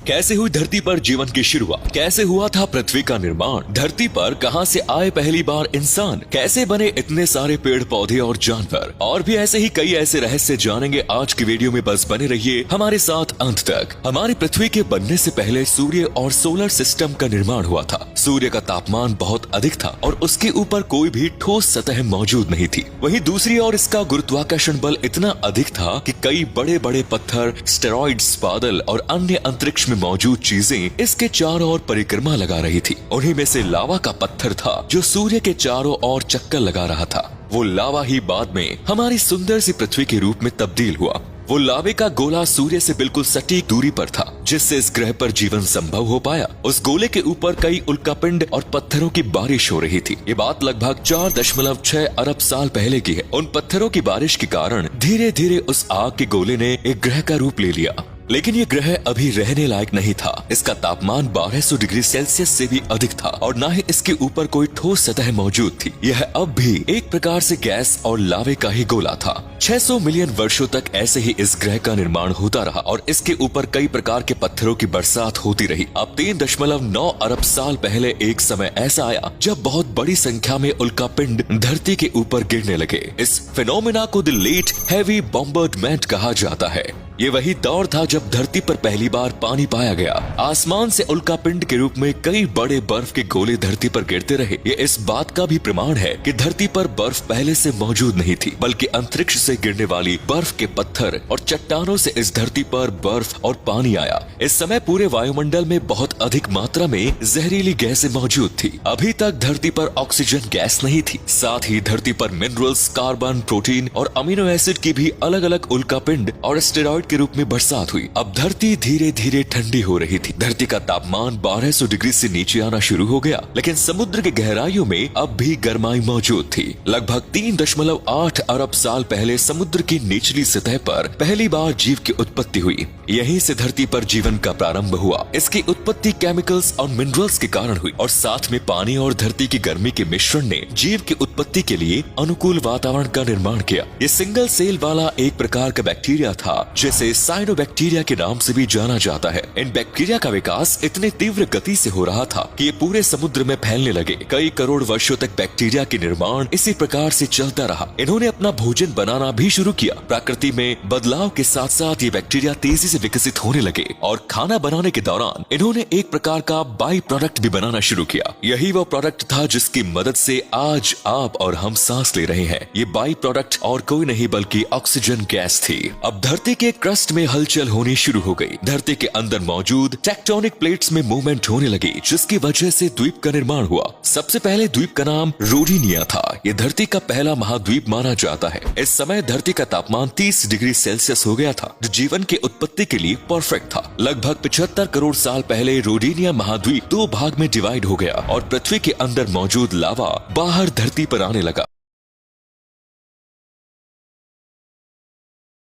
कैसे हुई धरती पर जीवन की शुरुआत, कैसे हुआ था पृथ्वी का निर्माण, धरती पर कहां से आए पहली बार इंसान, कैसे बने इतने सारे पेड़ पौधे और जानवर, और भी ऐसे ही कई ऐसे रहस्य जानेंगे आज की वीडियो में। बस बने रहिए हमारे साथ अंत तक। हमारी पृथ्वी के बनने से पहले सूर्य और सोलर सिस्टम का निर्माण हुआ था। सूर्य का तापमान बहुत अधिक था और उसके ऊपर कोई भी ठोस सतह मौजूद नहीं थी। वहीं दूसरी ओर इसका गुरुत्वाकर्षण बल इतना अधिक था कि कई बड़े बड़े पत्थर, स्टेरॉइड्स, बादल और अन्य अंतरिक्ष में मौजूद चीजें इसके चारों ओर परिक्रमा लगा रही थी। उन्हीं में से लावा का पत्थर था जो सूर्य के चारों ओर चक्कर लगा रहा था। वो लावा ही बाद में हमारी सुंदर सी पृथ्वी के रूप में तब्दील हुआ। वो लावे का गोला सूर्य से बिल्कुल सटीक दूरी पर था, जिससे इस ग्रह पर जीवन संभव हो पाया। उस गोले के ऊपर कई उल्कापिंड और पत्थरों की बारिश हो रही थी। ये बात लगभग 4.6 अरब साल पहले की है। उन पत्थरों की बारिश के कारण धीरे धीरे उस आग के गोले ने एक ग्रह का रूप ले लिया। लेकिन ये ग्रह अभी रहने लायक नहीं था। इसका तापमान 1200 डिग्री सेल्सियस से भी अधिक था और न ही इसके ऊपर कोई ठोस सतह मौजूद थी। यह अब भी एक प्रकार से गैस और लावे का ही गोला था। 600 मिलियन वर्षों तक ऐसे ही इस ग्रह का निर्माण होता रहा और इसके ऊपर कई प्रकार के पत्थरों की बरसात होती रही। अब 3.9 अरब साल पहले एक समय ऐसा आया जब बहुत बड़ी संख्या में उल्कापिंड धरती के ऊपर गिरने लगे। इस फिनोमेना को द लेट हेवी बॉम्बार्डमेंट कहा जाता है। ये वही दौर था जब धरती पर पहली बार पानी पाया गया। आसमान से उल्कापिंड के रूप में कई बड़े बर्फ के गोले धरती पर गिरते रहे। ये इस बात का भी प्रमाण है कि धरती पर बर्फ पहले से मौजूद नहीं थी, बल्कि अंतरिक्ष से गिरने वाली बर्फ के पत्थर और चट्टानों से इस धरती पर बर्फ और पानी आया। इस समय पूरे वायुमंडल में बहुत अधिक मात्रा में जहरीली गैसें मौजूद थी। अभी तक धरती पर ऑक्सीजन गैस नहीं थी। साथ ही धरती पर मिनरल्स, कार्बन, प्रोटीन और अमीनो एसिड की भी अलग अलग उल्कापिंड और स्टेरॉइड के रूप में बरसात हुई। अब धरती धीरे धीरे ठंडी हो रही थी। धरती का तापमान 1200 डिग्री से नीचे आना शुरू हो गया, लेकिन समुद्र के गहराइयों में अब भी गर्माई मौजूद थी। लगभग 3.8 अरब साल पहले समुद्र की निचली सतह पर पहली बार जीव की उत्पत्ति हुई। यहीं से धरती पर जीवन का प्रारंभ हुआ। इसकी उत्पत्ति केमिकल्स और मिनरल्स के कारण हुई और साथ में पानी और धरती की गर्मी के मिश्रण ने जीव की उत्पत्ति के लिए अनुकूल वातावरण का निर्माण किया। ये सिंगल सेल वाला एक प्रकार का बैक्टीरिया था जिसे साइनोबैक्टीरिया के नाम से भी जाना जाता है। इन बैक्टीरिया का विकास इतने तीव्र गति से हो रहा था कि ये पूरे समुद्र में फैलने लगे। कई करोड़ वर्षों तक बैक्टीरिया के निर्माण इसी प्रकार से चलता रहा। इन्होंने अपना भोजन बनाना भी शुरू किया। प्रकृति में बदलाव के साथ साथ ये बैक्टीरिया तेजी से विकसित होने लगे और खाना बनाने के दौरान इन्होंने एक प्रकार का बाई प्रोडक्ट भी बनाना शुरू किया। यही वो प्रोडक्ट था जिसकी मदद से आज आप और हम सांस ले रहे हैं। ये बाई प्रोडक्ट और कोई नहीं बल्कि ऑक्सीजन गैस थी। अब धरती के क्रस्ट में हलचल होनी शुरू हो गई। धरती के अंदर मौजूद टेक्टोनिक प्लेट्स में मूवमेंट होने लगी, जिसकी वजह से द्वीप का निर्माण हुआ। सबसे पहले द्वीप का नाम रोडिनिया था। यह धरती का पहला महाद्वीप माना जाता है। इस समय धरती का तापमान 30 डिग्री सेल्सियस हो गया था, जो जीवन की उत्पत्ति के लिए परफेक्ट था। लगभग 75 करोड़ साल पहले रोडिनिया महाद्वीप 2 भाग में डिवाइड हो गया और पृथ्वी के अंदर मौजूद लावा बाहर धरती पर आने लगा।